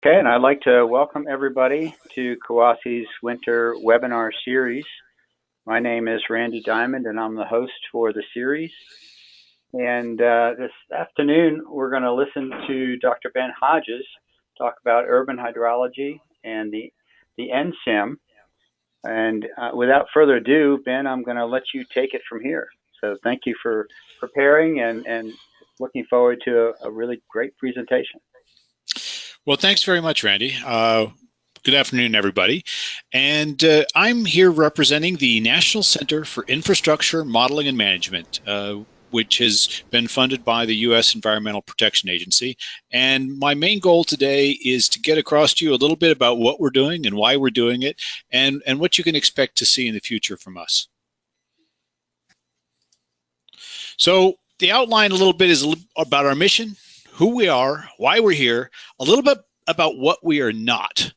Okay, and I'd like to welcome everybody to CUAHSI's winter webinar series. My name is Randy Diamond, and I'm the host for the series. And this afternoon, we're going to listen to Dr. Ben Hodges talk about urban hydrology and the NCIMM. And without further ado, Ben, I'm going to let you take it from here. So thank you for preparing and looking forward to a really great presentation. Well, thanks very much, Randy. Good afternoon, everybody. And I'm here representing the National Center for Infrastructure Modeling and Management, which has been funded by the US Environmental Protection Agency. And my main goal today is to get across to you a little bit about what we're doing and why we're doing it, and what you can expect to see in the future from us. So the outline a little bit is about our mission, who we are, why we're here, a little bit about what we are not,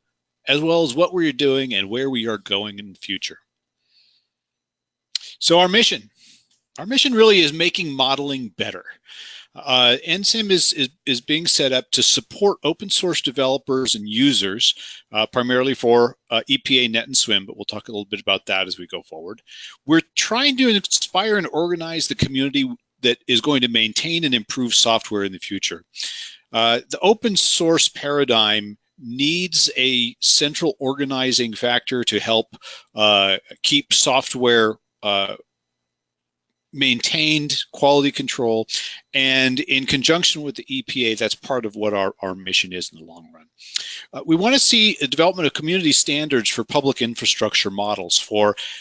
as well as what we're doing and where we are going in the future. So our mission really is making modeling better. NCIMM is being set up to support open source developers and users, primarily for EPA, NET, and SWMM, but we'll talk a little bit about that as we go forward. We're trying to inspire and organize the community that is going to maintain and improve software in the future. The open source paradigm needs a central organizing factor to help keep software maintained, quality control, and in conjunction with the EPA, that's part of what our mission is in the long run. We want to see a development of community standards for public infrastructure models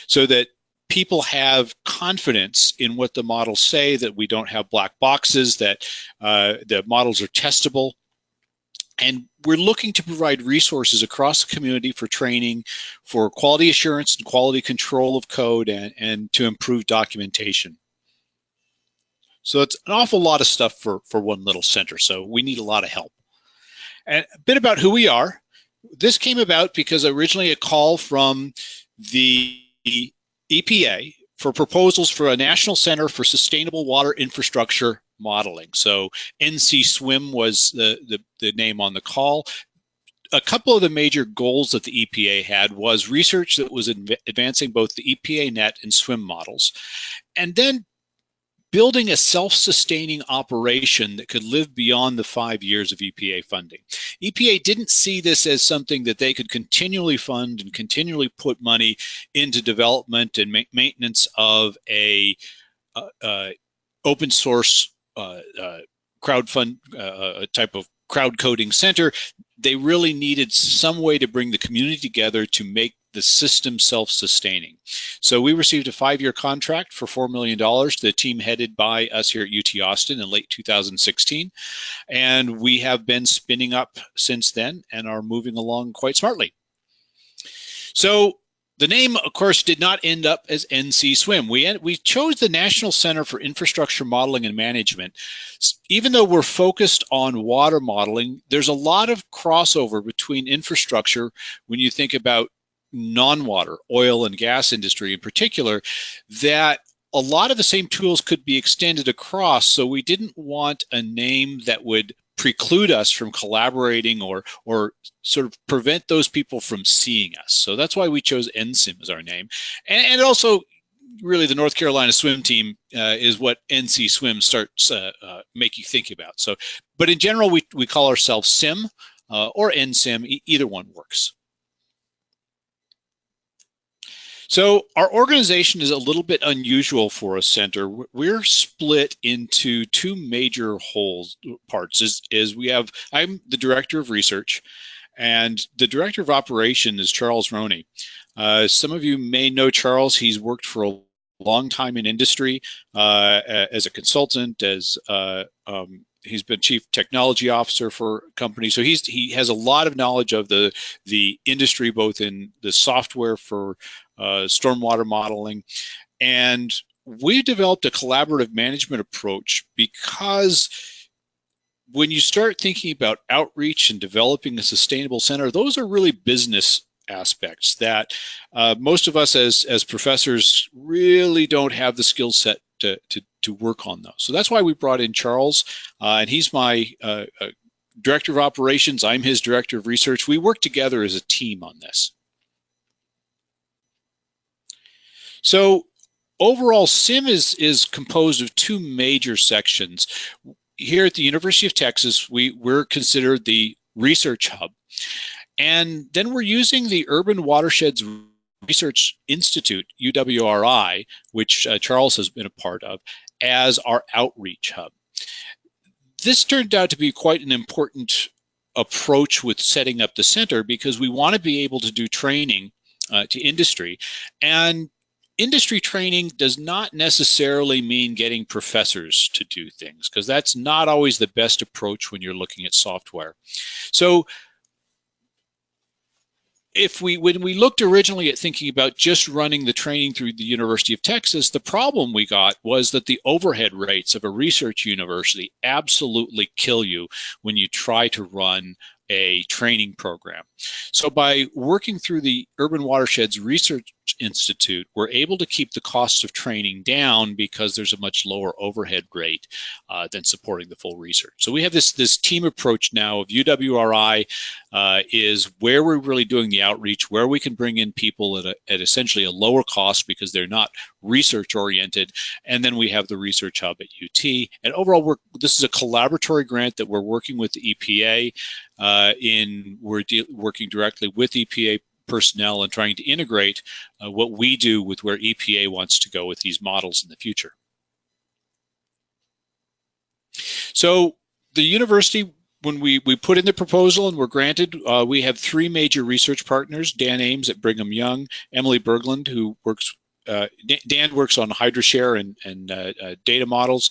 so that people have confidence in what the models say, that we don't have black boxes, that the models are testable. And we're looking to provide resources across the community for training, for quality assurance and quality control of code, and to improve documentation. So it's an awful lot of stuff for one little center, so we need a lot of help. And a bit about who we are. This came about because originally a call from the EPA for proposals for a National Center for Sustainable Water Infrastructure Modeling. So NCIMM was the name on the call. A couple of the major goals that the EPA had was research that was advancing both the EPA, NET, and SWMM models, and then building a self-sustaining operation that could live beyond the 5 years of EPA funding. EPA didn't see this as something that they could continually fund and continually put money into development and maintenance of a open source type of crowd coding center. They really needed some way to bring the community together to make the system self-sustaining. So we received a 5-year contract for $4 million, the team headed by us here at UT Austin in late 2016. And we have been spinning up since then and are moving along quite smartly. So the name, of course, did not end up as NCIMM. We chose the National Center for Infrastructure Modeling and Management. Even though we're focused on water modeling, there's a lot of crossover between infrastructure when you think about non-water, oil and gas industry in particular, that a lot of the same tools could be extended across. So we didn't want a name that would preclude us from collaborating or sort of prevent those people from seeing us. So that's why we chose NCIMM as our name. And also, really, the North Carolina swim team is what NCIMM starts make you think about. So, but in general, we call ourselves CIMM or NCIMM. Either one works. So our organization is a little bit unusual for a center. We're split into two major parts. I'm the director of research, and the director of operation is Charles Roney. Some of you may know Charles. He's worked for a long time in industry as a consultant, he's been chief technology officer for companies. So he has a lot of knowledge of the industry, both in the software for stormwater modeling. And we developed a collaborative management approach because when you start thinking about outreach and developing a sustainable center, those are really business aspects that most of us as professors really don't have the skill set to work on those. So that's why we brought in Charles, and he's my director of operations. I'm his director of research. We work together as a team on this. So overall, CIMM is composed of two major sections. Here at the University of Texas, we're considered the research hub. And then we're using the Urban Watersheds Research Institute, UWRI, which Charles has been a part of, as our outreach hub. This turned out to be quite an important approach with setting up the center, because we want to be able to do training to industry. And industry training does not necessarily mean getting professors to do things, because that's not always the best approach when you're looking at software. So when we looked originally at thinking about just running the training through the University of Texas, the problem we got was that the overhead rates of a research university absolutely kill you when you try to run a training program. So by working through the Urban Watersheds Research Institute, we're able to keep the costs of training down because there's a much lower overhead rate than supporting the full research. So we have this team approach now of UWRI is where we're really doing the outreach, where we can bring in people at essentially a lower cost because they're not research oriented, and then we have the research hub at UT. And overall, this is a collaboratory grant that we're working with the EPA we're working directly with EPA personnel and trying to integrate what we do with where EPA wants to go with these models in the future. So the university, when we put in the proposal and were granted, we have three major research partners: Dan Ames at Brigham Young, Emily Berglund, who works Dan works on HydroShare and data models.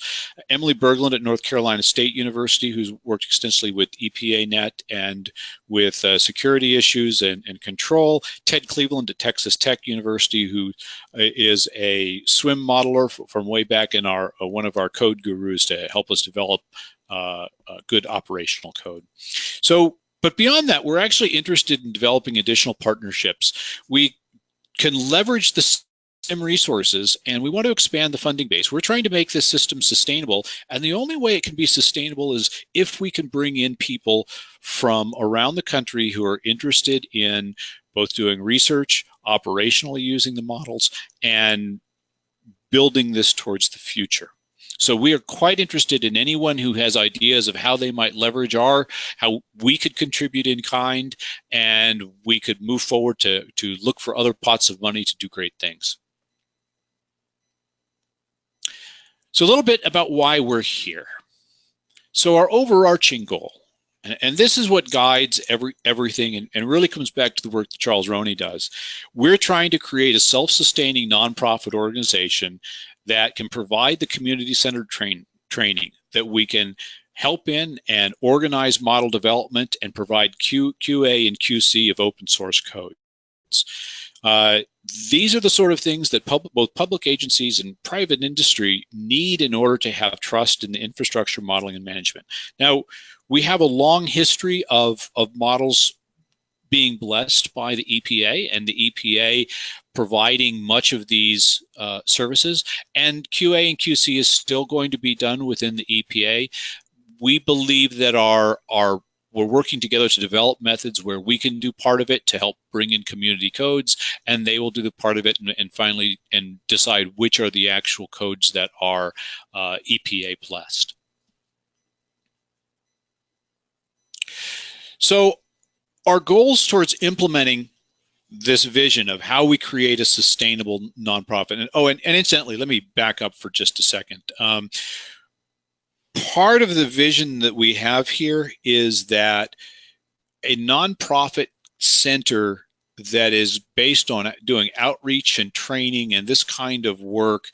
Emily Berglund at North Carolina State University, who's worked extensively with EPANET and with security issues and control. Ted Cleveland at Texas Tech University, who is a SWMM modeler from way back in one of our code gurus to help us develop good operational code. So, but beyond that, we're actually interested in developing additional partnerships. We can leverage the CIMM resources, and we want to expand the funding base. We're trying to make this system sustainable, and the only way it can be sustainable is if we can bring in people from around the country who are interested in both doing research, operationally using the models, and building this towards the future. So we are quite interested in anyone who has ideas of how they might leverage how we could contribute in kind, and we could move forward to look for other pots of money to do great things. So a little bit about why we're here. So our overarching goal, and this is what guides everything and really comes back to the work that Charles Roney does. We're trying to create a self-sustaining nonprofit organization that can provide the community-centered training that we can help in and organize model development and provide QA and QC of open source codes. These are the sort of things that both public agencies and private industry need in order to have trust in the infrastructure modeling and management. Now, we have a long history of models being blessed by the EPA and the EPA providing much of these services, and QA and QC is still going to be done within the EPA. We believe that we're working together to develop methods where we can do part of it to help bring in community codes, and they will do the part of it and finally decide which are the actual codes that are EPA blessed. So our goals towards implementing this vision of how we create a sustainable nonprofit. And incidentally, let me back up for just a second. Part of the vision that we have here is that a nonprofit center that is based on doing outreach and training and this kind of work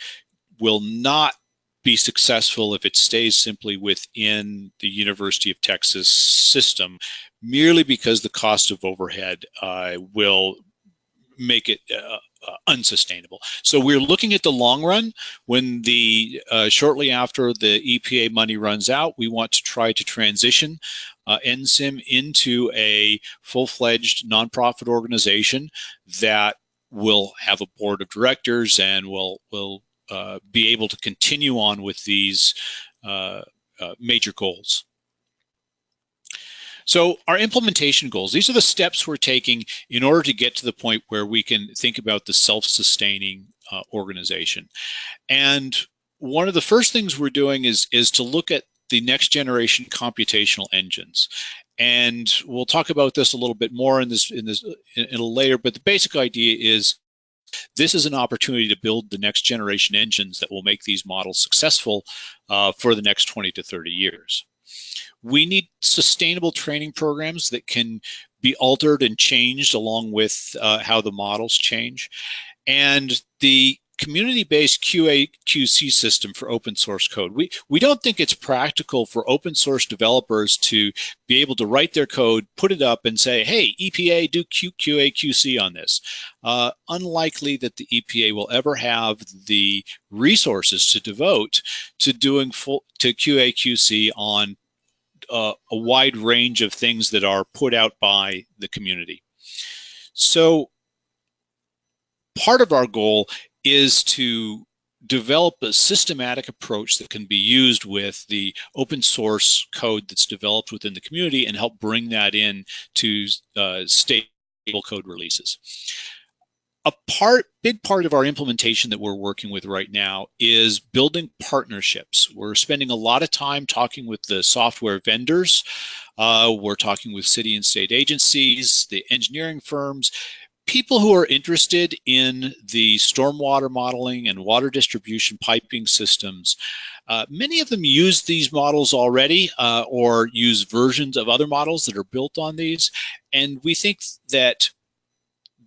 will not be successful if it stays simply within the University of Texas system, merely because the cost of overhead will make it unsustainable. So we're looking at the long run. When shortly after the EPA money runs out, we want to try to transition NCIMM into a full-fledged nonprofit organization that will have a board of directors and will be able to continue on with these major goals. So our implementation goals, these are the steps we're taking in order to get to the point where we can think about the self-sustaining organization. And one of the first things we're doing is to look at the next generation computational engines. And we'll talk about this a little bit more in a later, but the basic idea is this is an opportunity to build the next generation engines that will make these models successful for the next 20 to 30 years. We need sustainable training programs that can be altered and changed along with how the models change. And the community-based QA/QC system for open source code. We don't think it's practical for open source developers to be able to write their code, put it up and say, hey, EPA, do QA/QC on this. Unlikely that the EPA will ever have the resources to devote to doing to QA/QC on a wide range of things that are put out by the community. So part of our goal is to develop a systematic approach that can be used with the open source code that's developed within the community and help bring that in to stable code releases. Big part of our implementation that we're working with right now is building partnerships. We're spending a lot of time talking with the software vendors. We're talking with city and state agencies, the engineering firms, people who are interested in the stormwater modeling and water distribution piping systems. Many of them use these models already or use versions of other models that are built on these. And we think that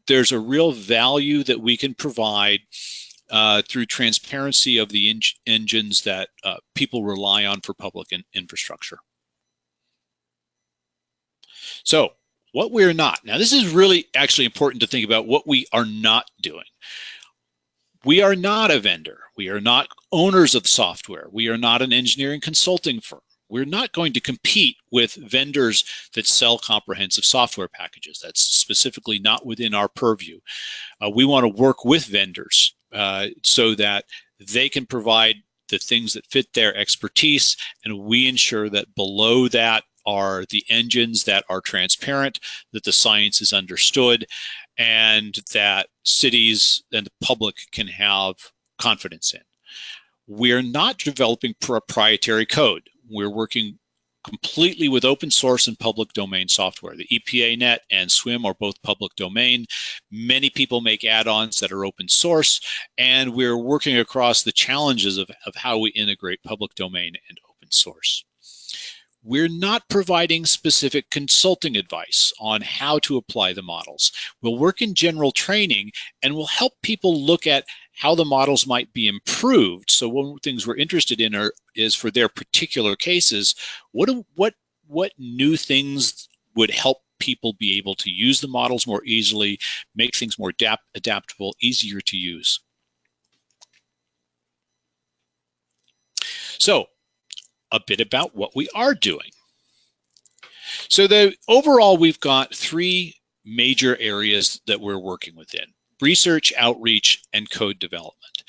there's a real value that we can provide through transparency of the engines that people rely on for public infrastructure. So what we're not. Now, this is really actually important to think about what we are not doing. We are not a vendor. We are not owners of software. We are not an engineering consulting firm. We're not going to compete with vendors that sell comprehensive software packages. That's specifically not within our purview. We want to work with vendors so that they can provide the things that fit their expertise, and we ensure that below that are the engines that are transparent, that the science is understood, and that cities and the public can have confidence in. We're not developing proprietary code. We're working completely with open source and public domain software. The EPANET and SWMMM are both public domain. Many people make add-ons that are open source, and we're working across the challenges of how we integrate public domain and open source. We're not providing specific consulting advice on how to apply the models. We'll work in general training and we'll help people look at how the models might be improved. So one of the things we're interested in is for their particular cases, what new things would help people be able to use the models more easily, make things more adaptable, easier to use. So a bit about what we are doing. So overall, we've got three major areas that we're working within: research, outreach, and code development.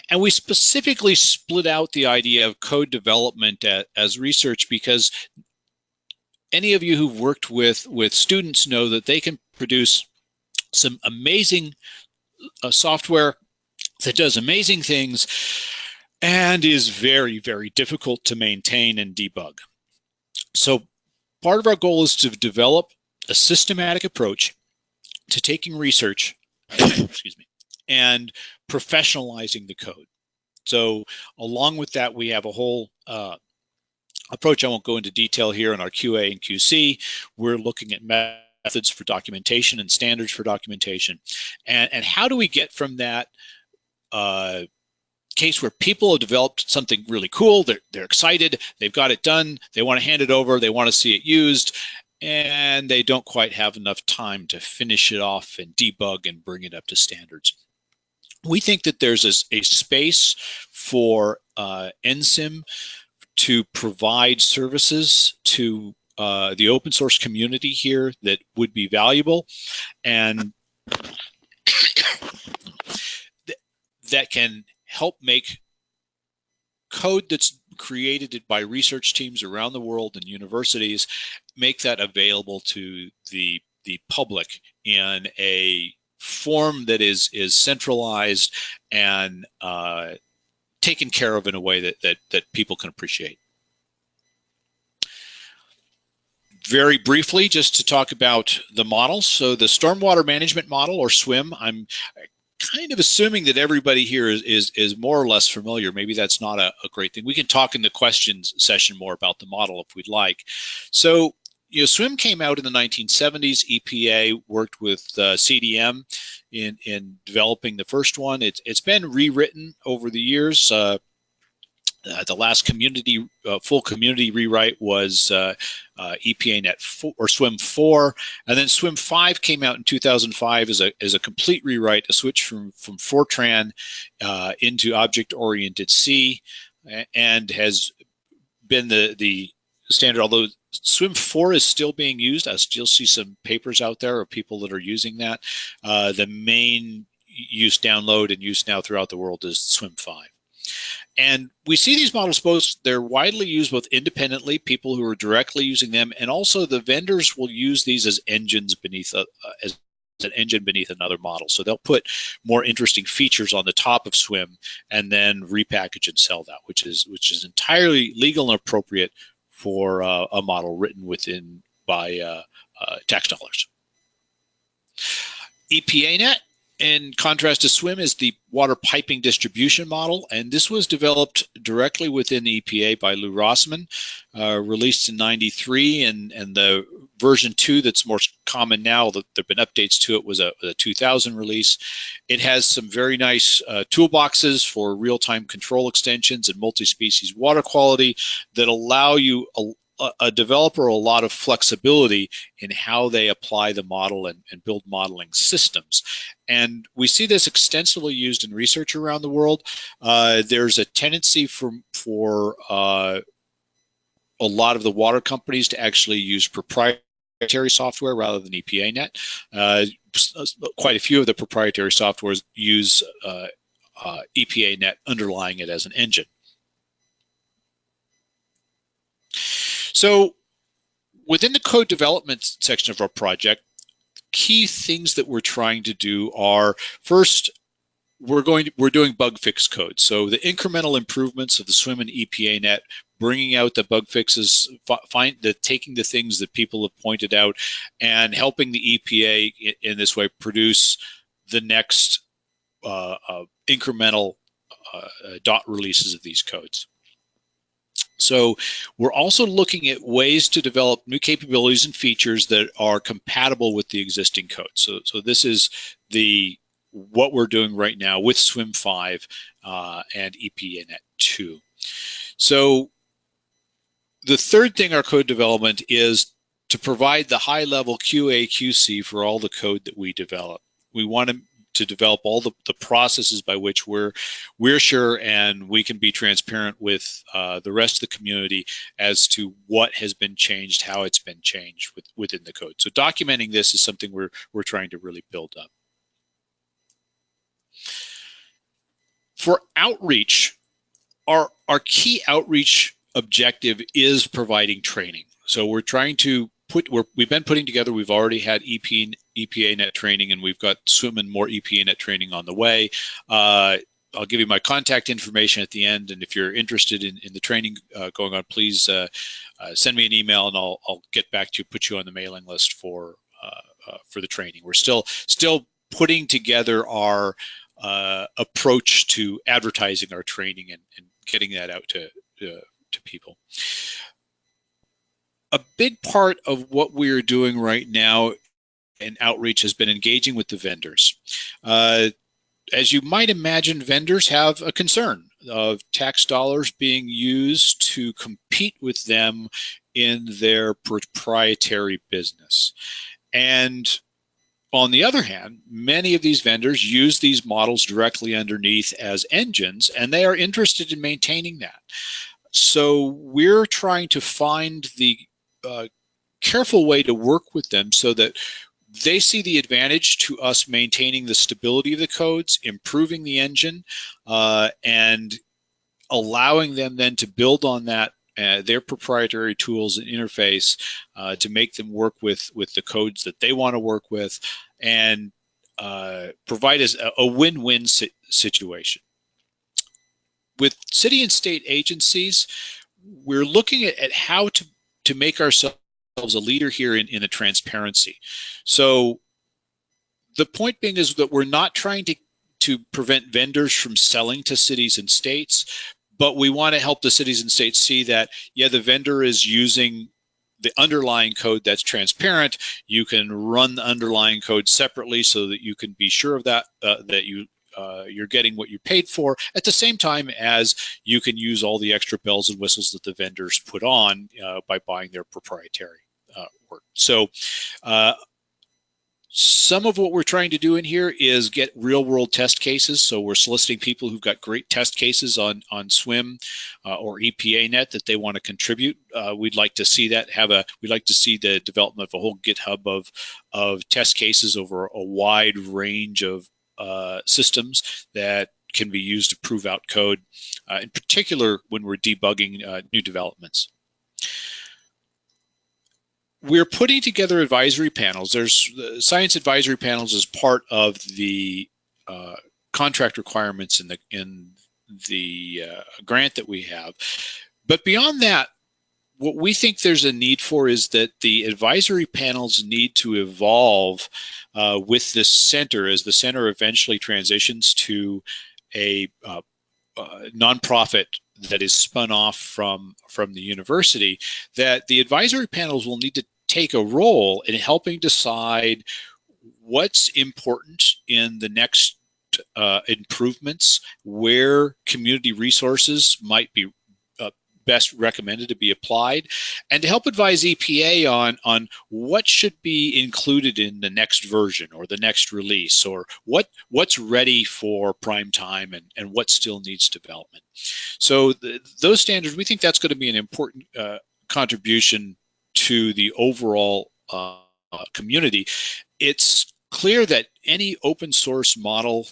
And we specifically split out the idea of code development as research because any of you who've worked with students know that they can produce some amazing software that does amazing things and is very, very difficult to maintain and debug. So part of our goal is to develop a systematic approach to taking research excuse me, and professionalizing the code. So along with that, we have a whole approach. I won't go into detail here in our QA and QC. We're looking at methods for documentation and standards for documentation. And how do we get from that case where people have developed something really cool, they're excited, they've got it done, they want to hand it over, they want to see it used, and they don't quite have enough time to finish it off and debug and bring it up to standards. We think that there's a space for NCIMM to provide services to the open source community here that would be valuable, and that can help make code that's created by research teams around the world and universities, make that available to the public in a form that is centralized and taken care of in a way that people can appreciate. Very briefly, just to talk about the models. So the Stormwater Management Model, or SWMM, I'm kind of assuming that everybody here is more or less familiar. Maybe that's not a great thing. We can talk in the questions session more about the model if we'd like. So, SWMM came out in the 1970s. EPA worked with CDM in developing the first one. It's been rewritten over the years. The last full community rewrite was EPANET 4, or SWMM 4, and then SWMM 5 came out in 2005 as a complete rewrite, a switch from Fortran into object-oriented C, and has been the standard. Although SWMM 4 is still being used, I still see some papers out there of people that are using that. The main use, download, and use now throughout the world is SWMM 5. And we see these models they're widely used both independently, people who are directly using them, and also the vendors will use these as engines beneath as an engine beneath another model. So they'll put more interesting features on the top of SWMM and then repackage and sell that, which is entirely legal and appropriate for a model written by tax dollars. EPANET, in contrast to SWMM, is the water piping distribution model, and this was developed directly within the EPA by Lou Rossman, released in '93, and the version 2 that's more common now, there have been updates to it, was a 2000 release. It has some very nice toolboxes for real-time control extensions and multi-species water quality that allow you a developer a lot of flexibility in how they apply the model and build modeling systems. And we see this extensively used in research around the world. There's a tendency for a lot of the water companies to actually use proprietary software rather than EPANET. Quite a few of the proprietary softwares use EPANET underlying it as an engine. So within the code development section of our project, key things that we're trying to do are, first, we're doing bug fix code. So the incremental improvements of the SWMM and EPANET, bringing out the bug fixes, taking the things that people have pointed out and helping the EPA in this way produce the next incremental dot releases of these codes. So we're also looking at ways to develop new capabilities and features that are compatible with the existing code. So this is what we're doing right now with SWMM 5 and EPANET 2. So the third thing, our code development, is to provide the high-level QA/QC for all the code that we develop. We want to develop all the processes by which we're sure and we can be transparent with the rest of the community as to what has been changed, how it's been changed within the code. So documenting this is something we're trying to really build up. For outreach, our key outreach objective is providing training. So we're trying to we've been putting together, we've already had EPANET training, and we've got SWMM and more EPANET training on the way. I'll give you my contact information at the end, and if you're interested in the training going on, please send me an email, and I'll get back to you, put you on the mailing list for the training. We're still putting together our approach to advertising our training and getting that out to people. A big part of what we're doing right now in outreach has been engaging with the vendors. As you might imagine, vendors have a concern of tax dollars being used to compete with them in their proprietary business. And on the other hand, many of these vendors use these models directly underneath as engines, and they are interested in maintaining that. So we're trying to find the careful way to work with them so that they see the advantage to us maintaining the stability of the codes, improving the engine, and allowing them then to build on that their proprietary tools and interface to make them work with the codes that they want to work with, and provide us a win-win situation. With city and state agencies, we're looking at how to make ourselves a leader here in the transparency. So the point being is that we're not trying to prevent vendors from selling to cities and states, but we want to help the cities and states see that, yeah, the vendor is using the underlying code that's transparent. You can run the underlying code separately so that you can be sure of that, that you're getting what you paid for, at the same time as you can use all the extra bells and whistles that the vendors put on by buying their proprietary work. So some of what we're trying to do in here is get real-world test cases. So we're soliciting people who've got great test cases on SWMM or EPANET that they want to contribute. We'd like to see that we'd like to see the development of a whole GitHub of test cases over a wide range of systems that can be used to prove out code, in particular when we're debugging new developments. We're putting together advisory panels. There's science advisory panels as part of the contract requirements in the grant that we have. But beyond that, what we think there's a need for is that the advisory panels need to evolve with this center as the center eventually transitions to a nonprofit that is spun off from the university, that the advisory panels will need to take a role in helping decide what's important in the next improvements, where community resources might be best recommended to be applied, and to help advise EPA on what should be included in the next version or the next release, or what's ready for prime time and what still needs development. So those standards, we think that's going to be an important contribution to the overall community. It's clear that any open source model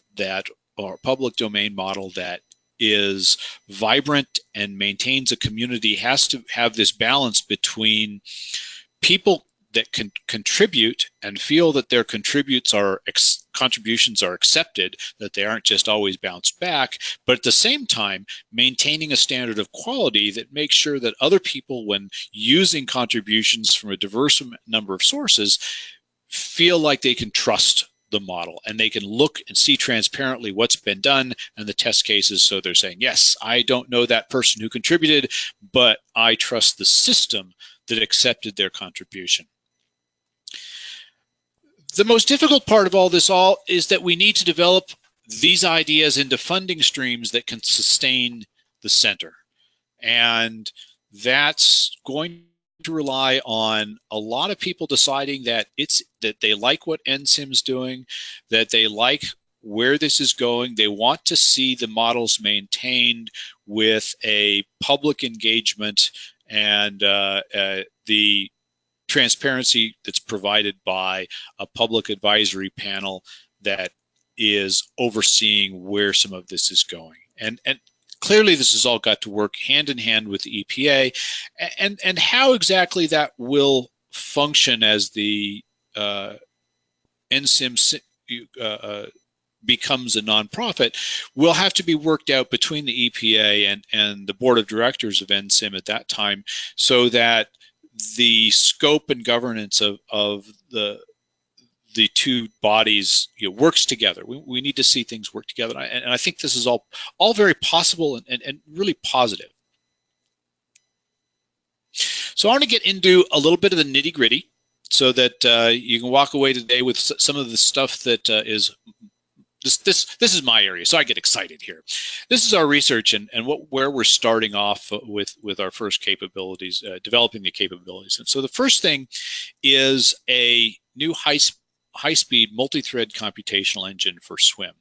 or public domain model that is vibrant and maintains a community has to have this balance between people that can contribute and feel that their contributions are accepted, that they aren't just always bounced back, but at the same time maintaining a standard of quality that makes sure that other people, when using contributions from a diverse number of sources, feel like they can trust the model and they can look and see transparently what's been done and the test cases, so they're saying, yes, I don't know that person who contributed, but I trust the system that accepted their contribution. The most difficult part of all this is that we need to develop these ideas into funding streams that can sustain the center, and that's going to rely on a lot of people deciding that they like what NCIMM's doing, that they like where this is going. They want to see the models maintained with a public engagement and the transparency that's provided by a public advisory panel that is overseeing where some of this is going. And clearly, this has all got to work hand in hand with the EPA, and how exactly that will function as the NCIMM becomes a nonprofit will have to be worked out between the EPA and the board of directors of NCIMM at that time, so that the scope and governance of the two bodies works together. We need to see things work together, and I think this is all very possible and really positive. So I want to get into a little bit of the nitty-gritty so that you can walk away today with some of the stuff that is this is my area, so I get excited here. This is our research and where we're starting off with our first capabilities, developing the capabilities. And so the first thing is a new high-speed multi-thread computational engine for SWMM.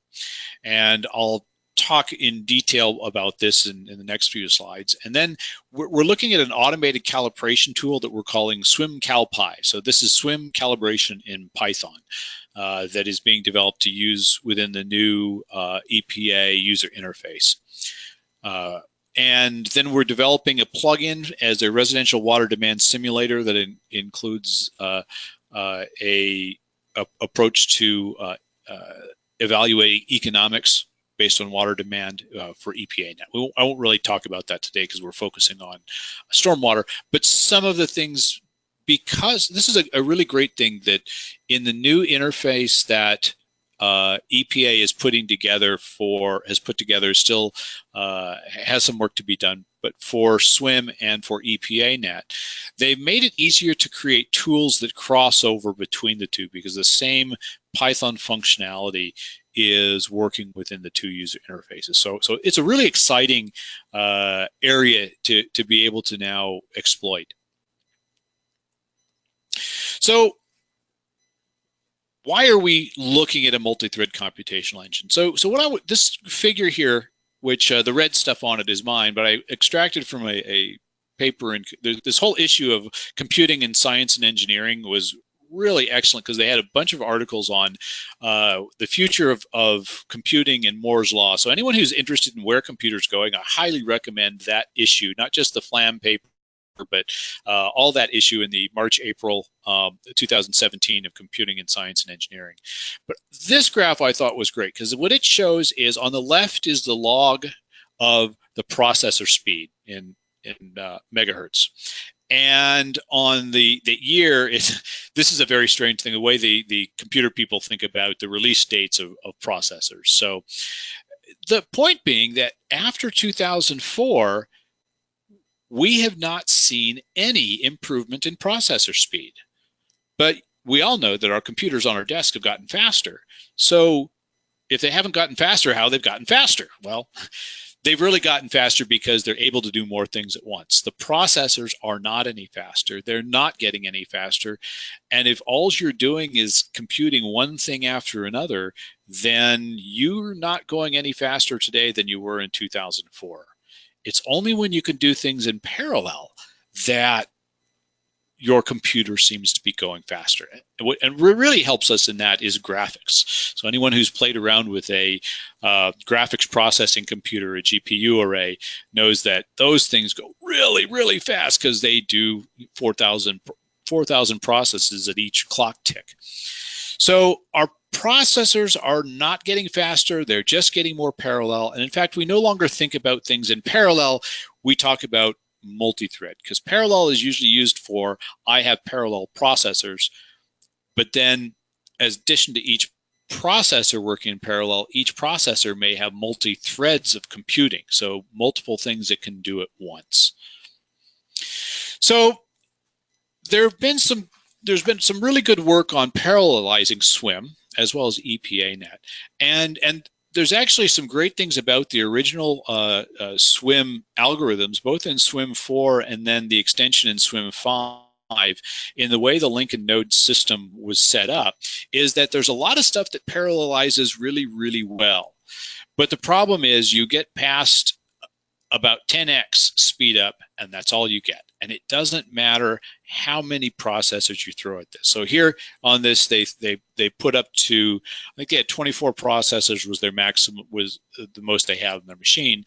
And I'll talk in detail about this in the next few slides. And then we're looking at an automated calibration tool that we're calling SWMMCALPY. So this is SWMM calibration in Python that is being developed to use within the new EPA user interface. And then we're developing a plugin as a residential water demand simulator that includes a approach to evaluating economics based on water demand for EPANET. I won't really talk about that today because we're focusing on stormwater, but some of the things, because this is a really great thing that in the new interface that EPA is putting together has put together, still has some work to be done, but for SWMM and for EPANET, they've made it easier to create tools that cross over between the two because the same Python functionality is working within the two user interfaces. So it's a really exciting area to be able to now exploit. So why are we looking at a multi-thread computational engine? So this figure here, which the red stuff on it is mine, but I extracted from a paper, and this whole issue of computing in science and engineering was really excellent because they had a bunch of articles on the future of computing and Moore's law. So anyone who's interested in where computers going, I highly recommend that issue, not just the FLAM paper, but all that issue in the March-April 2017 of Computing in Science and Engineering. But this graph I thought was great because what it shows is on the left is the log of the processor speed in megahertz. And on the year, this is a very strange thing, the way the computer people think about the release dates of processors. So the point being that after 2004, we have not seen any improvement in processor speed. But we all know that our computers on our desk have gotten faster. So if they haven't gotten faster, how they've gotten faster? Well, they've really gotten faster because they're able to do more things at once. The processors are not any faster. They're not getting any faster. And if all you're doing is computing one thing after another, then you're not going any faster today than you were in 2004. It's only when you can do things in parallel that your computer seems to be going faster. And what really helps us in that is graphics. So anyone who's played around with a graphics processing computer, a GPU array, knows that those things go really, really fast because they do 4,000 processes at each clock tick. So our processors are not getting faster, they're just getting more parallel. And in fact, we no longer think about things in parallel, we talk about multi-thread, because parallel is usually used for, I have parallel processors, but then as addition to each processor working in parallel, each processor may have multi-threads of computing, so multiple things it can do at once. So there's been some really good work on parallelizing SWMM as well as EPANET, and there's actually some great things about the original SWMM algorithms, both in SWMM 4 and then the extension in SWMM 5, in the way the link and node system was set up, is that there's a lot of stuff that parallelizes really, really well. But the problem is you get past about 10x speed up, and that's all you get. And it doesn't matter how many processors you throw at this. So here on this, they put up to, I think they had 24 processors was their maximum, was the most they have in their machine.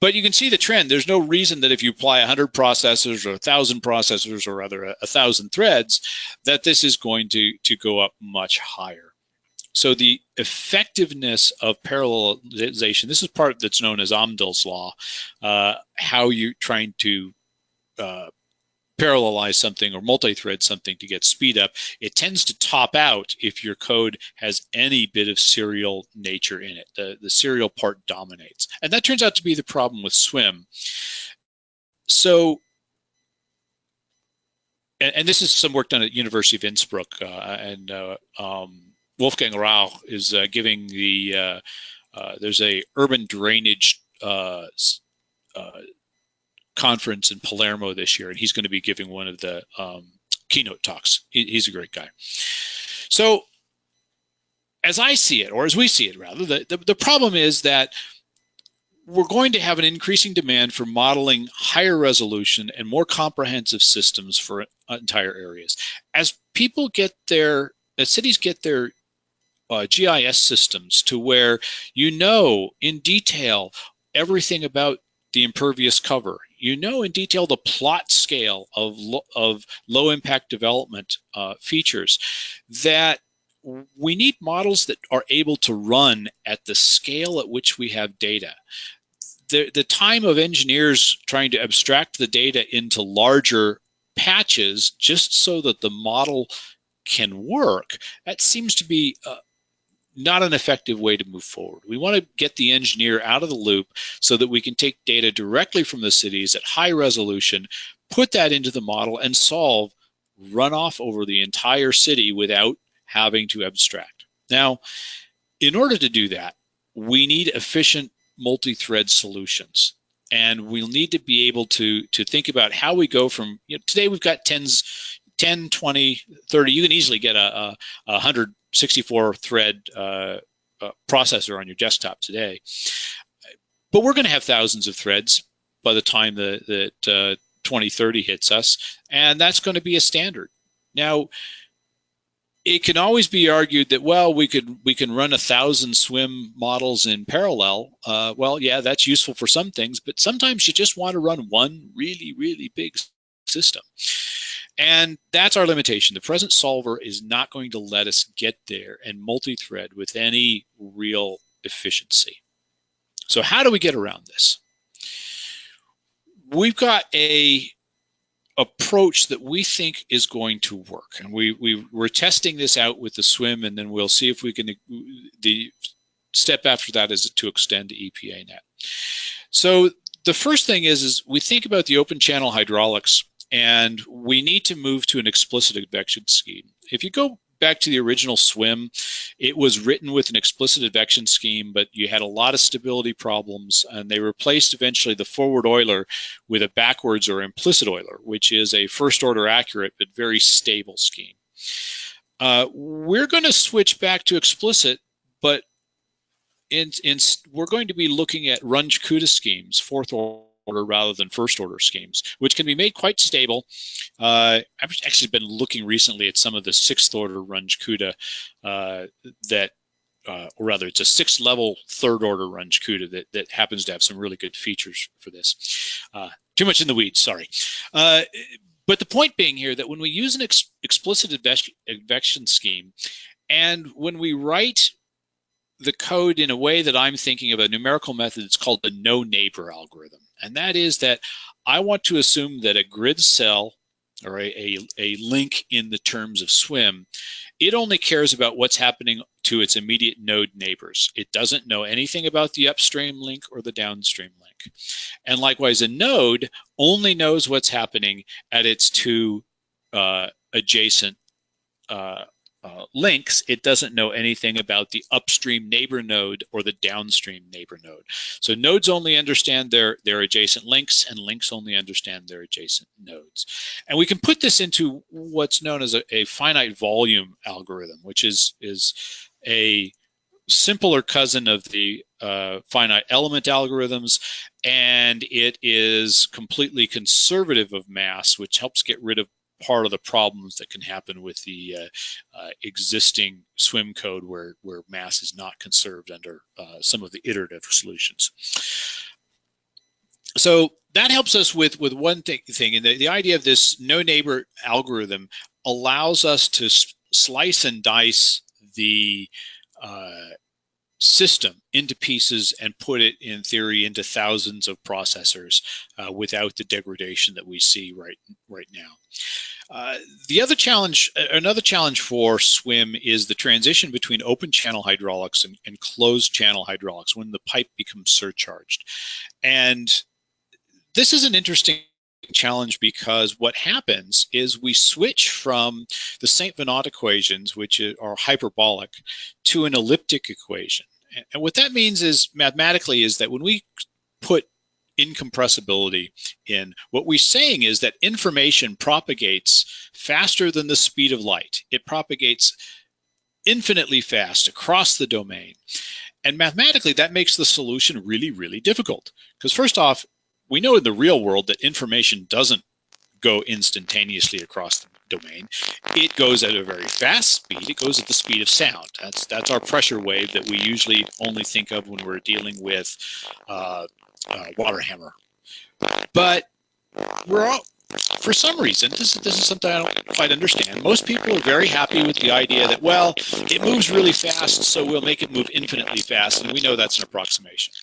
But you can see the trend. There's no reason that if you apply 100 processors or 1,000 processors or rather 1,000 threads, that this is going to go up much higher. So the effectiveness of parallelization, this is part that's known as Amdahl's law, how you're trying to parallelize something or multi-thread something to get speed up. It tends to top out if your code has any bit of serial nature in it. The serial part dominates. And that turns out to be the problem with SWMM. So, and this is some work done at University of Innsbruck, and Wolfgang Rau is giving the, there's a urban drainage conference in Palermo this year, and he's going to be giving one of the keynote talks. He's a great guy. So as I see it, or as we see it rather, the problem is that we're going to have an increasing demand for modeling higher resolution and more comprehensive systems for entire areas. As people get their, as cities get their GIS systems to where you know in detail everything about the impervious cover. You know in detail the plot scale of low impact development features. That we need models that are able to run at the scale at which we have data. The time of engineers trying to abstract the data into larger patches just so that the model can work, that seems to be not an effective way to move forward. We want to get the engineer out of the loop so that we can take data directly from the cities at high resolution, put that into the model, and solve runoff over the entire city without having to abstract. Now, in order to do that, we need efficient multi-thread solutions. And we'll need to be able to think about how we go from, today we've got 10, 20, 30, you can easily get a 164 thread processor on your desktop today. But we're going to have thousands of threads by the time that 2030 hits us, and that's going to be a standard. Now, it can always be argued that, well, we can run 1,000 SWMM models in parallel. Well, yeah, that's useful for some things, but sometimes you just want to run one really, really big system. And that's our limitation. The present solver is not going to let us get there and multi-thread with any real efficiency. So how do we get around this? We've got a approach that we think is going to work, and we're testing this out with the SWMM, and then we'll see if we can. The step after that is to extend to EPANET. So the first thing is we think about the open channel hydraulics, and we need to move to an explicit advection scheme. If you go back to the original SWMM, it was written with an explicit advection scheme, but you had a lot of stability problems, and they replaced eventually the forward oiler with a backwards or implicit oiler, which is a first order accurate but very stable scheme. We're going to switch back to explicit, but we're going to be looking at Runge-Kutta schemes, fourth order rather than first order schemes, which can be made quite stable. I've actually been looking recently at some of the sixth order Runge-Kutta or rather it's a sixth level third order Runge-Kutta that happens to have some really good features for this. Too much in the weeds, sorry. But the point being here that when we use an explicit advection scheme, and when we write the code in a way that I'm thinking of a numerical method, it's called the no neighbor algorithm. And that is that I want to assume that a grid cell or a link in the terms of SWMM, it only cares about what's happening to its immediate node neighbors. It doesn't know anything about the upstream link or the downstream link. And likewise, a node only knows what's happening at its two adjacent links. It doesn't know anything about the upstream neighbor node or the downstream neighbor node. So nodes only understand their adjacent links, and links only understand their adjacent nodes. And we can put this into what's known as a finite volume algorithm, which is a simpler cousin of the finite element algorithms, and it is completely conservative of mass, which helps get rid of part of the problems that can happen with the existing SWMM code where mass is not conserved under some of the iterative solutions. So that helps us with one thing, and the idea of this no neighbor algorithm allows us to slice and dice the system into pieces and put it in theory into thousands of processors without the degradation that we see right now. The other challenge, another challenge for SWMM is the transition between open channel hydraulics and closed channel hydraulics when the pipe becomes surcharged. And this is an interesting challenge because what happens is we switch from the St. Venant equations, which are hyperbolic, to an elliptic equation. And what that means is mathematically is that when we put incompressibility in, what we're saying is that information propagates faster than the speed of light. It propagates infinitely fast across the domain. And mathematically, that makes the solution really, really difficult. Because first off, we know in the real world that information doesn't go instantaneously across the domain. It goes at a very fast speed. It goes at the speed of sound. That's our pressure wave that we usually only think of when we're dealing with water hammer But we're all, for some reason, this is something I don't quite understand. Most people are very happy with the idea that, well, it moves really fast, so we'll make it move infinitely fast, and we know that's an approximation.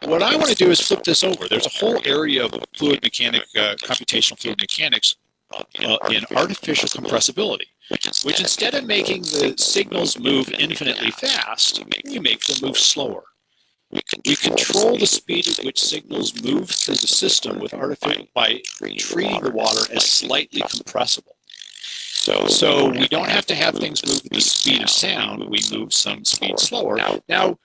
What I want to do is flip this over. There's a whole area of fluid mechanics, computational fluid mechanics, in artificial compressibility, which instead of making the signals move infinitely fast, we make them move slower. We control the speed at which signals move through the system with by treating the water as slightly compressible. So we don't have to have things move at the speed of sound. We move some speed slower. Now,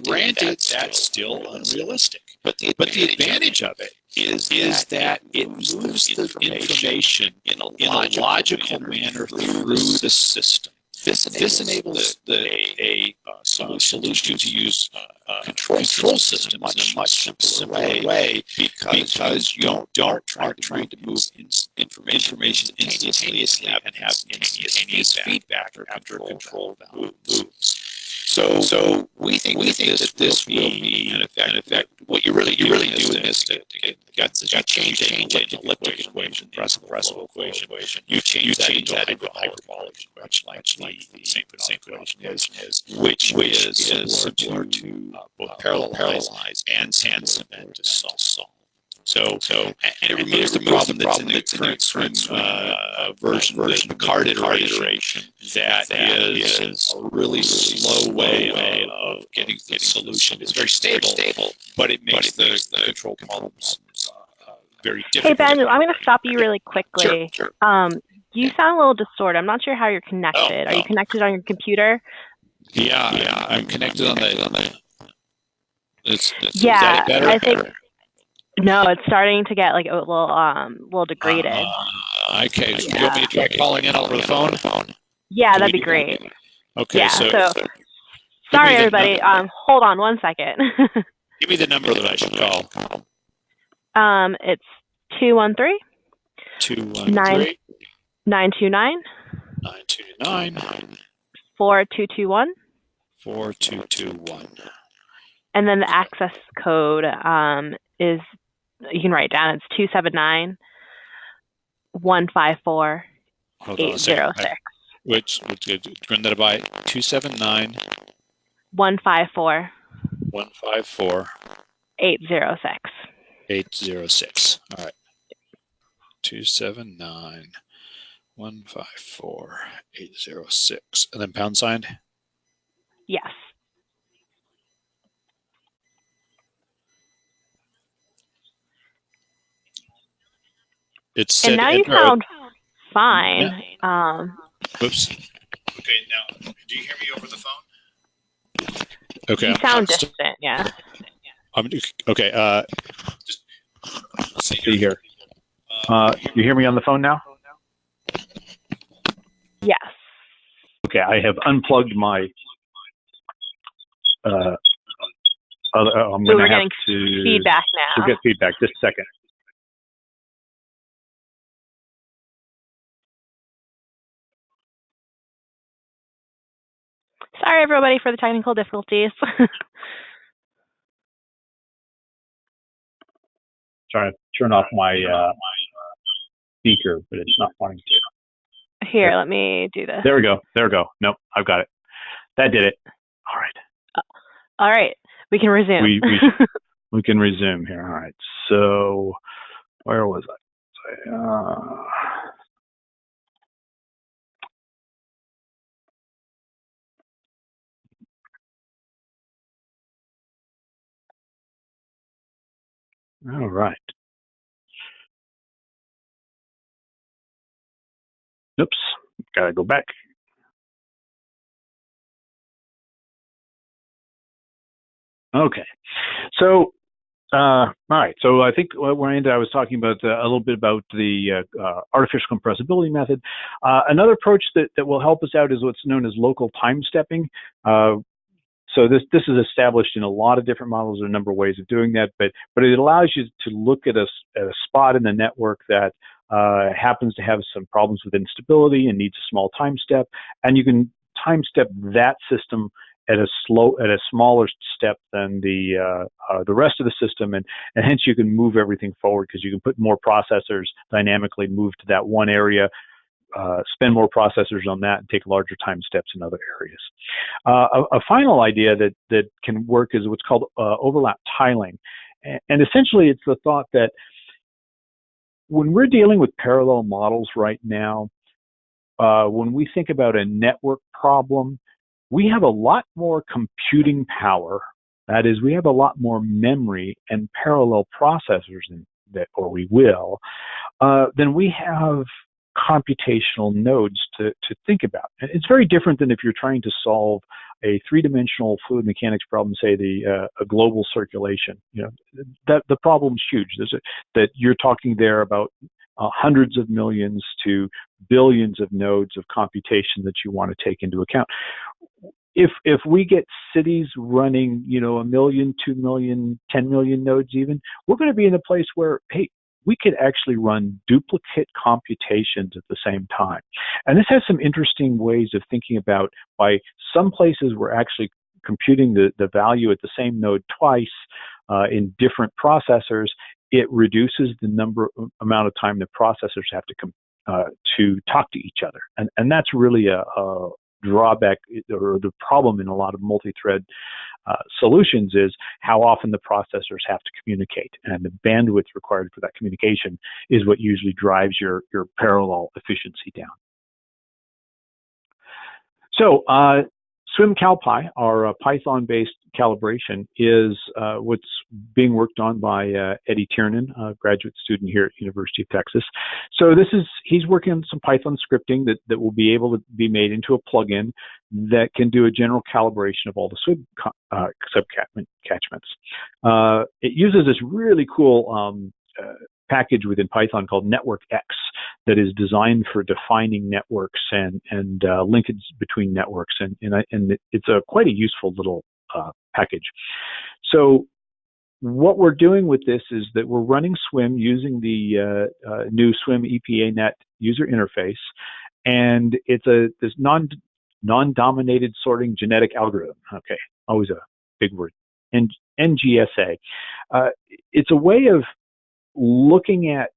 granted, that's still unrealistic. But the advantage of it is that it moves the information in a logical manner through the system. This enables a solution to use control systems in a much simpler way because you aren't trying to move information instantaneously and have instantaneous feedback after a control valve moves. So we think that this will be in effect. What you're really doing is to change an elliptic equation, compressible equation. You change that into a hyperbolic equation, like the same equation is, which is similar to both parallelize and cement to solve. So and it removes the problem that's in the current version, the card iteration, that is a really slow way of getting the solution. It's very stable, but it makes the control problems very difficult. Hey, Ben, I'm going to stop you really quickly. Sure. You sound a little distorted. I'm not sure how you're connected. Are you connected on your computer? Yeah, I'm connected on the. Is yeah, that better? I think. No, it's starting to get like a little degraded. Okay, so you want me to try calling in over the phone? Yeah, that'd be great. Okay, yeah, so sorry, everybody. Hold on one second. Give me the number that I should call. It's 213 213 929 4221 4221. And then the access code is, you can write it down, it's 279 154 806. Which run that by 279 154 154 806. 806. All right. 279 154 806. And then pound sign? Yes. It's and now you sound fine. Yeah. Oops. Okay, now, do you hear me over the phone? Okay. You sound distant, yeah. Okay, just see here. You hear me on the phone now? Yes. Okay, I have unplugged my I'm going to have to feedback now. We'll get feedback. Just a second. Sorry, everybody, for the technical difficulties. Trying to turn off my speaker, but it's not wanting to. Here, let me do this. There we go. There we go. Nope, I've got it. That did it. All right. All right. We can resume. We can resume here. All right. So where was I? All right. Oops. Gotta go back. Okay. So, all right. So I think I was talking about a little bit about the artificial compressibility method. Another approach that will help us out is what's known as local time stepping. So this is established in a lot of different models. There are a number of ways of doing that, but it allows you to look at a spot in the network that happens to have some problems with instability and needs a small time step, and you can time step that system at a smaller step than the rest of the system, and hence you can move everything forward because you can put more processors dynamically move to that one area, spend more processors on that, and take larger time steps in other areas. A final idea that can work is what's called overlap tiling, and essentially it's the thought that when we're dealing with parallel models right now, when we think about a network problem, we have a lot more computing power. That is, we have a lot more memory and parallel processors than we have computational nodes to think about. And it's very different than if you're trying to solve a three-dimensional fluid mechanics problem, say a global circulation. That the problem's huge. That you're talking there about hundreds of millions to billions of nodes of computation that you want to take into account. If we get cities running, 1 million, 2 million, 10 million nodes even, we're going to be in a place where, hey, we could actually run duplicate computations at the same time. And this has some interesting ways of thinking about why some places we're actually computing the value at the same node twice in different processors. It reduces the amount of time the processors have to talk to each other. And that's really a drawback or the problem in a lot of multi-thread solutions is how often the processors have to communicate, and the bandwidth required for that communication is what usually drives your parallel efficiency down. So SWMMCALPY, our Python-based calibration, is what's being worked on by Eddie Tiernan, a graduate student here at University of Texas. So he's working on some Python scripting that will be able to be made into a plugin that can do a general calibration of all the SWMM subcatchments. It uses this really cool package within Python called NetworkX that is designed for defining networks and linkage between networks, and it's quite a useful little package. So what we're doing with this is that we're running SWMM using the new SWMM EPANET user interface, and it's this non-dominated sorting genetic algorithm. Okay, always a big word. NGSA. It's a way of looking at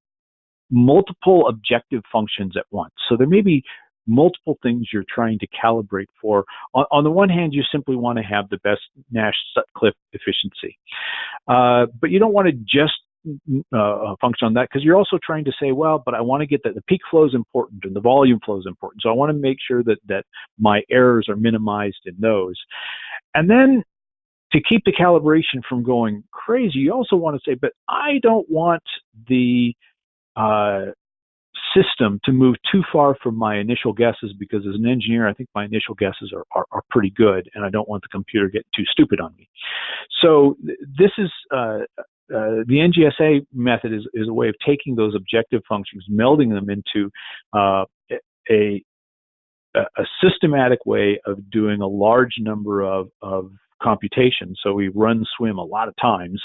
multiple objective functions at once. So there may be multiple things you're trying to calibrate for. On the one hand, you simply want to have the best Nash-Sutcliffe efficiency. But you don't want to just function on that, because you're also trying to say, well, but I want to get that the peak flow is important and the volume flow is important. So I want to make sure that my errors are minimized in those. And then to keep the calibration from going crazy, you also want to say, but I don't want the system to move too far from my initial guesses, because as an engineer, I think my initial guesses are pretty good, and I don't want the computer getting too stupid on me. So this is the NGSA method is a way of taking those objective functions, melding them into a systematic way of doing a large number of computations. So we run SWMM a lot of times,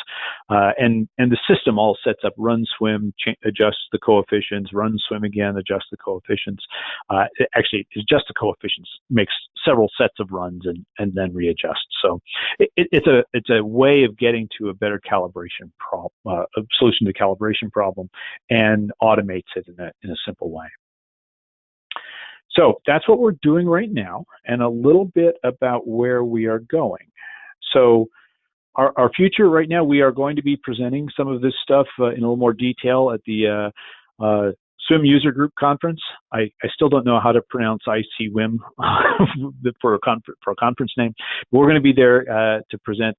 and the system all sets up run SWMM, adjusts the coefficients, run SWMM again, adjust the coefficients. Actually, adjust the coefficients, makes several sets of runs and then readjusts. So it's a way of getting to a better calibration problem, a solution to the calibration problem, and automates it in a simple way. So that's what we're doing right now, and a little bit about where we are going. So our future right now, we are going to be presenting some of this stuff in a little more detail at the SWMM User Group Conference. I still don't know how to pronounce ICWIM for a conference name, but we're going to be there to present.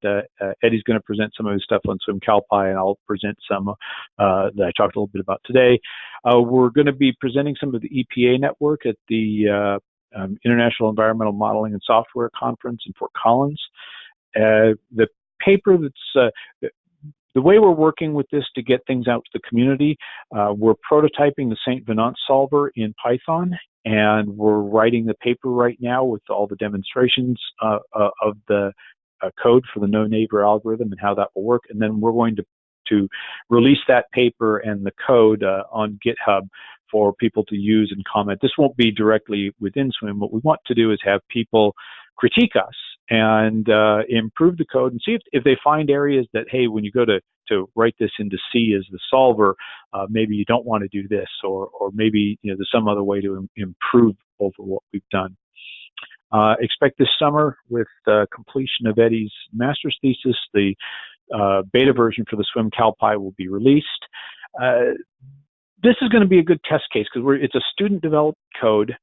Eddie's going to present some of his stuff on SWMMCALPY, and I'll present some that I talked a little bit about today. We're going to be presenting some of the EPA network at the International Environmental Modeling and Software Conference in Fort Collins. The paper that's the way we're working with this to get things out to the community, we're prototyping the St. Venant solver in Python, and we're writing the paper right now with all the demonstrations of the code for the no-neighbor algorithm and how that will work. And then we're going to release that paper and the code on GitHub for people to use and comment. This won't be directly within SWMM. What we want to do is have people critique us and improve the code and see if they find areas that, hey, when you go to write this into C as the solver, maybe you don't want to do this, or maybe there's some other way to improve over what we've done. Expect this summer with completion of Eddie's master's thesis, the beta version for the SWMMCALPY will be released. This is going to be a good test case because it's a student-developed code,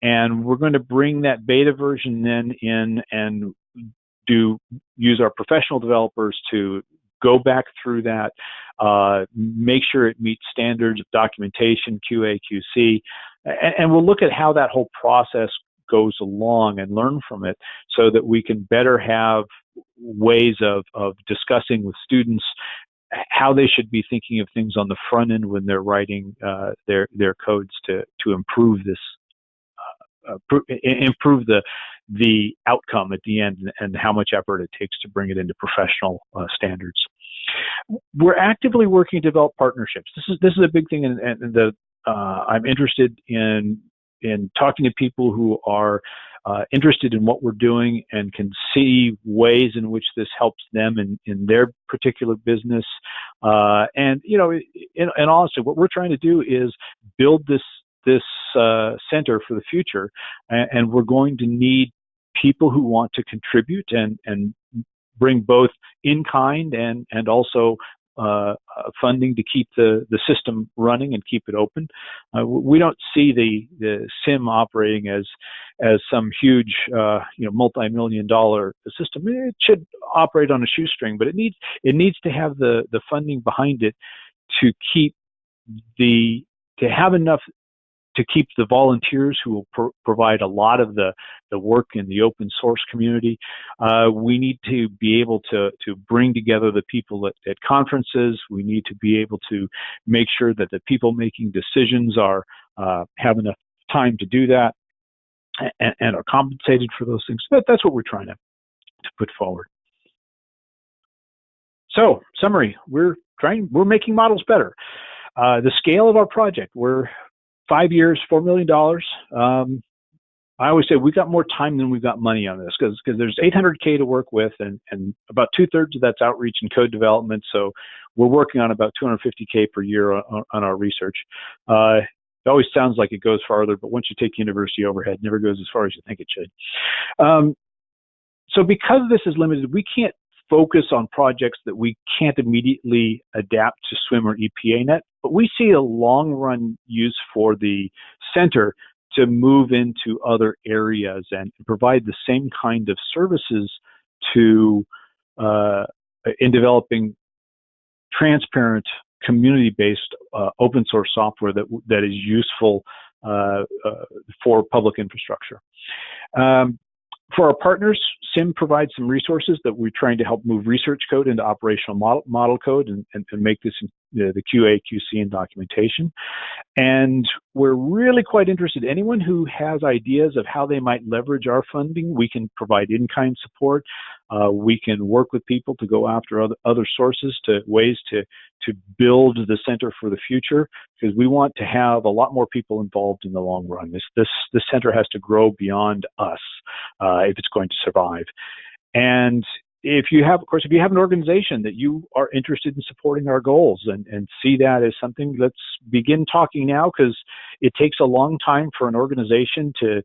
and we're going to bring that beta version then in and use our professional developers to go back through that, make sure it meets standards of documentation, QA, QC, and we'll look at how that whole process goes along and learn from it so that we can better have ways of discussing with students how they should be thinking of things on the front end when they're writing their codes to improve this, improve the outcome at the end and how much effort it takes to bring it into professional standards. We're actively working to develop partnerships. This is a big thing, and I'm interested in talking to people who are interested in what we're doing and can see ways in which this helps them in their particular business. And honestly, what we're trying to do is build this center for the future, and we're going to need people who want to contribute and bring both in kind and also funding to keep the system running and keep it open. We don't see the CIMM operating as some huge multi-million-dollar system. It should operate on a shoestring, but it needs to have the funding behind it to have enough to keep the volunteers who will provide a lot of the work in the open source community. We need to be able to bring together the people at conferences. We need to be able to make sure that the people making decisions have enough time to do that and are compensated for those things. That's what we're trying to put forward. So, summary, we're making models better. The scale of our project, we're 5 years, $4 million. I always say we've got more time than we've got money on this because there's $800K to work with, and about 2/3 of that's outreach and code development. So we're working on about $250K per year on our research. It always sounds like it goes farther, but once you take university overhead, it never goes as far as you think it should. So because this is limited, we can't focus on projects that we can't immediately adapt to SWMM or EPANET, but we see a long-run use for the center to move into other areas and provide the same kind of services in developing transparent, community-based open source software that is useful for public infrastructure. For our partners, CIMM provides some resources that we're trying to help move research code into operational model code and make this the QA, QC, and documentation. And we're really quite interested. Anyone who has ideas of how they might leverage our funding, we can provide in-kind support. We can work with people to go after other sources, ways to build the center for the future, because we want to have a lot more people involved in the long run. This center has to grow beyond us if it's going to survive. And if you have an organization that you are interested in supporting our goals and see that as something, let's begin talking now, because it takes a long time for an organization to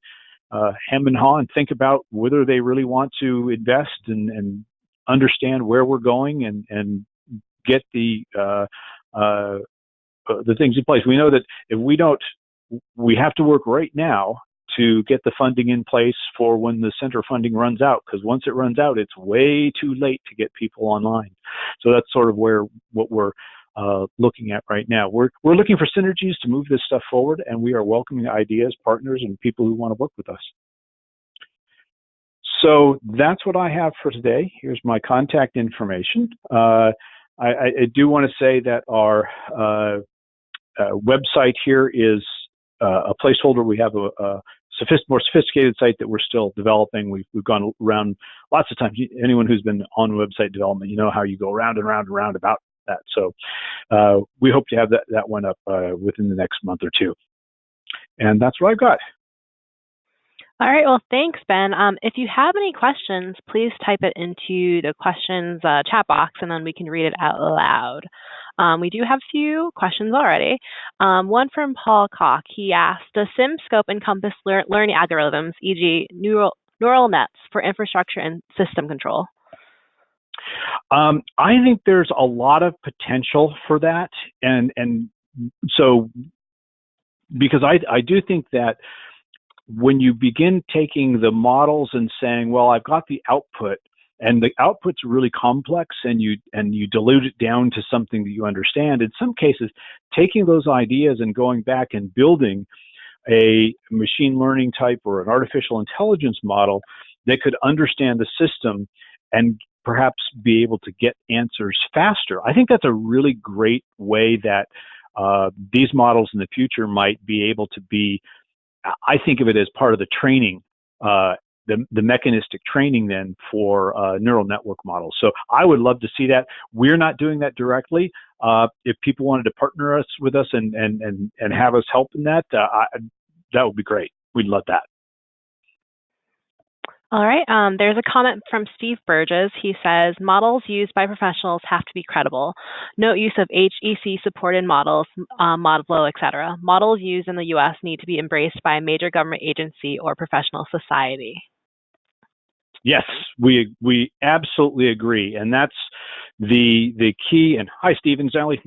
hem and haw and think about whether they really want to invest and understand where we're going and get the things in place. We know that if we don't, we have to work right now to get the funding in place for when the center funding runs out, because once it runs out, it's way too late to get people online. So that's sort of what we're looking at right now. We're looking for synergies to move this stuff forward, and we are welcoming ideas, partners, and people who want to work with us. So that's what I have for today. Here's my contact information. I do want to say that our website here is a placeholder. We have a more sophisticated site that we're still developing. We've gone around lots of times. Anyone who's been on website development, you know how you go round and round and round about that. So we hope to have that one up within the next month or two. And that's what I've got. All right, well, thanks, Ben. If you have any questions, please type it into the questions chat box, and then we can read it out loud. We do have a few questions already. One from Paul Koch. He asked, does CIMM scope encompass learning algorithms, e.g. neural nets for infrastructure and system control? I think there's a lot of potential for that. And so, because I do think that when you begin taking the models and saying, well, I've got the output, and the output's really complex, and you dilute it down to something that you understand, in some cases, taking those ideas and going back and building a machine learning type or an artificial intelligence model that could understand the system and perhaps be able to get answers faster. I think that's a really great way that these models in the future might be able to be, I think of it as part of the training, the mechanistic training then for neural network models. So I would love to see that. We're not doing that directly. If people wanted to partner with us and have us help in that, that would be great. We'd love that. All right, there's a comment from Steve Burgess. He says, models used by professionals have to be credible. Note use of HEC-supported models, Modflow, etc. Models used in the US need to be embraced by a major government agency or professional society. Yes, we absolutely agree, and that's the key. And hi, Stephen Sally.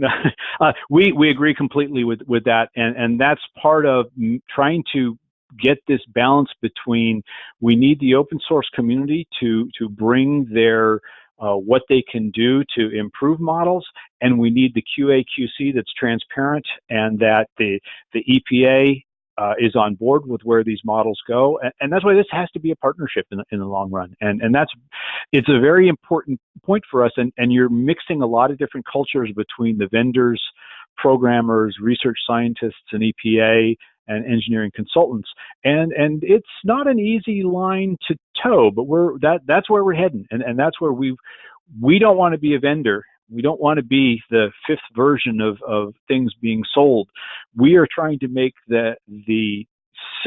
We agree completely with that, and that's part of trying to get this balance between, we need the open source community to bring their what they can do to improve models, and we need the QA/QC that's transparent, and that the EPA is on board with where these models go, and that's why this has to be a partnership in the long run, and it's a very important point for us, and you're mixing a lot of different cultures between the vendors, programmers, research scientists, and EPA, and engineering consultants, and it's not an easy line to toe, but that's where we're heading, and that's where we don't want to be a vendor. We don't want to be the fifth version of things being sold. We are trying to make the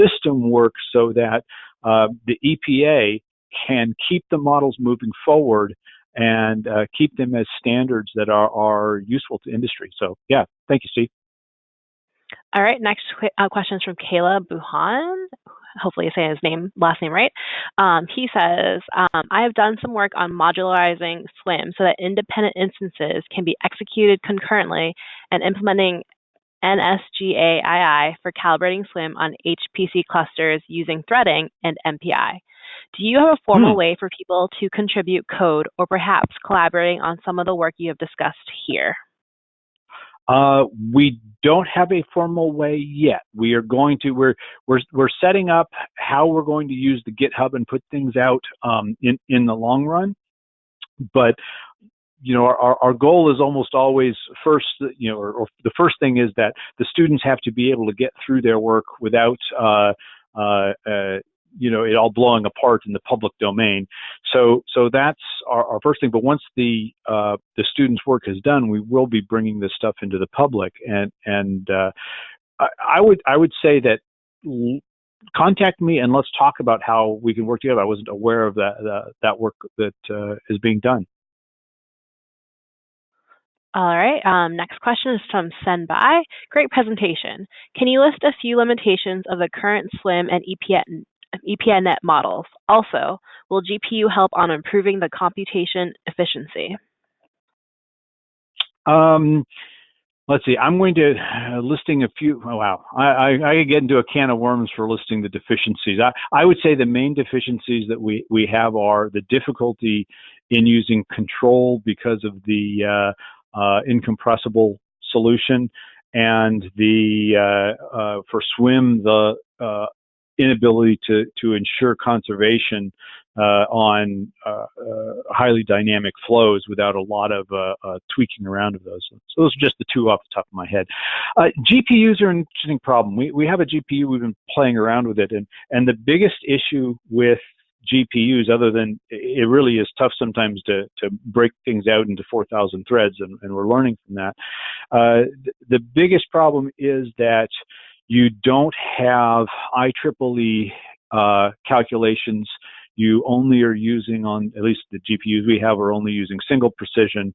system work so that the EPA can keep the models moving forward and keep them as standards that are useful to industry. So yeah, thank you, Steve. All right, next question is from Caleb Buhan. Hopefully I say his last name right. He says, I have done some work on modularizing SWMM so that independent instances can be executed concurrently and implementing NSGAII for calibrating SWMM on HPC clusters using threading and MPI. Do you have a formal way for people to contribute code or perhaps collaborating on some of the work you have discussed here? We don't have a formal way yet. We are going to, we're setting up how we're going to use the GitHub and put things out in the long run. But our goal is almost always first, or the first thing is that the students have to be able to get through their work without it all blowing apart in the public domain. So that's our first thing. But once the students' work is done, we will be bringing this stuff into the public. And I would say that contact me and let's talk about how we can work together. I wasn't aware of that work that is being done. All right, next question is from Senbai. Great presentation. Can you list a few limitations of the current SWMM and EPANET models? Also, will GPU help on improving the computation efficiency? Let's see. I'm going to listing a few. Oh, wow. I could get into a can of worms for listing the deficiencies. I would say the main deficiencies that we have are the difficulty in using control because of the incompressible solution, and the for SWMM the inability to ensure conservation on highly dynamic flows without a lot of tweaking around of those. So those are just the two off the top of my head. GPUs are an interesting problem. We have a GPU, we've been playing around with it, and the biggest issue with GPUs, other than it really is tough sometimes to break things out into 4,000 threads, and we're learning from that. The biggest problem is that you don't have IEEE calculations, you only are using, on at least the GPUs we have, are only using single precision,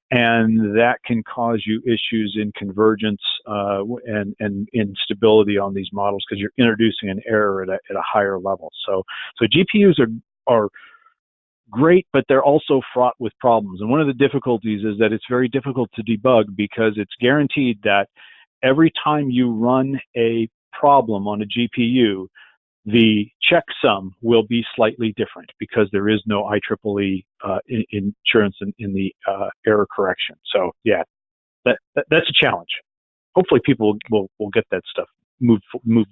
and that can cause you issues in convergence and instability on these models because you're introducing an error at a higher level. So GPUs are great, but they're also fraught with problems. And one of the difficulties is that it's very difficult to debug because it's guaranteed that every time you run a problem on a GPU, the checksum will be slightly different because there is no IEEE insurance in the error correction. So yeah, that's a challenge. Hopefully people will get that stuff move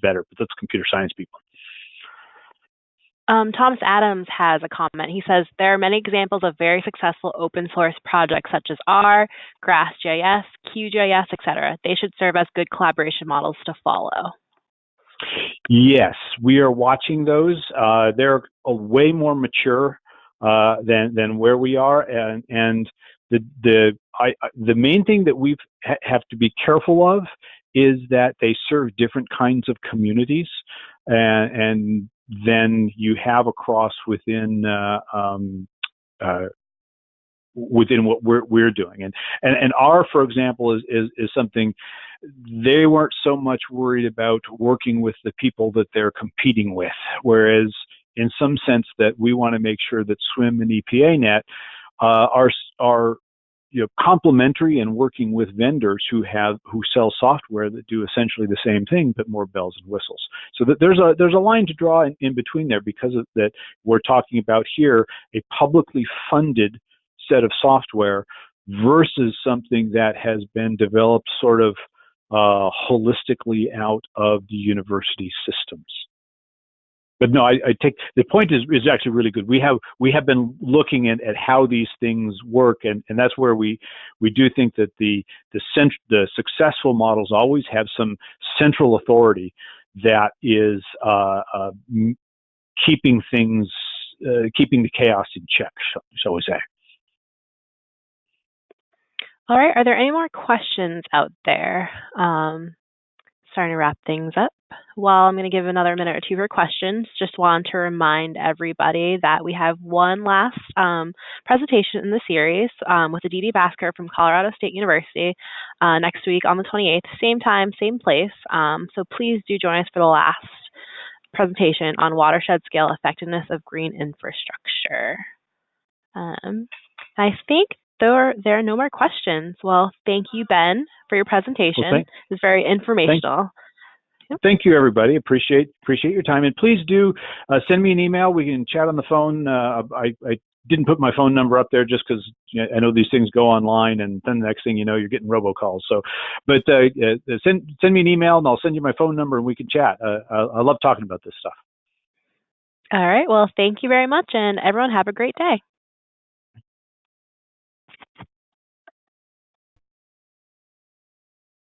better, but that's computer science people. Thomas Adams has a comment. He says, there are many examples of very successful open source projects such as R, GraphJS, QGIS, etc. They should serve as good collaboration models to follow. Yes, we are watching those. They're way more mature than where we are, and the main thing that we have to be careful of is that they serve different kinds of communities, and then you have a cross within what we're doing, and R, for example, is something. They weren't so much worried about working with the people that they're competing with, whereas in some sense that we want to make sure that SWMM and EPANET are complementary and working with vendors who sell software that do essentially the same thing but more bells and whistles. So that there's a line to draw in between there, because of that we're talking about here a publicly funded set of software versus something that has been developed sort of holistically out of the university systems. But no, I take the point is actually really good. We have been looking at how these things work, and that's where we do think that the successful models always have some central authority that is keeping the chaos in check, shall we say. All right, are there any more questions out there? Starting to wrap things up. Well, I'm going to give another minute or two for questions. Just want to remind everybody that we have one last presentation in the series with Aditi Bhaskar from Colorado State University next week on the 28th, same time, same place. So please do join us for the last presentation on watershed scale effectiveness of green infrastructure. I think there are no more questions. Well, thank you, Ben, for your presentation. Well, it was very informational. Thank you, everybody. Appreciate your time. And please do send me an email. We can chat on the phone. I didn't put my phone number up there just because I know these things go online, and then the next thing you know, you're getting robocalls. So, but send me an email, and I'll send you my phone number, and we can chat. I love talking about this stuff. All right. Well, thank you very much, and everyone have a great day.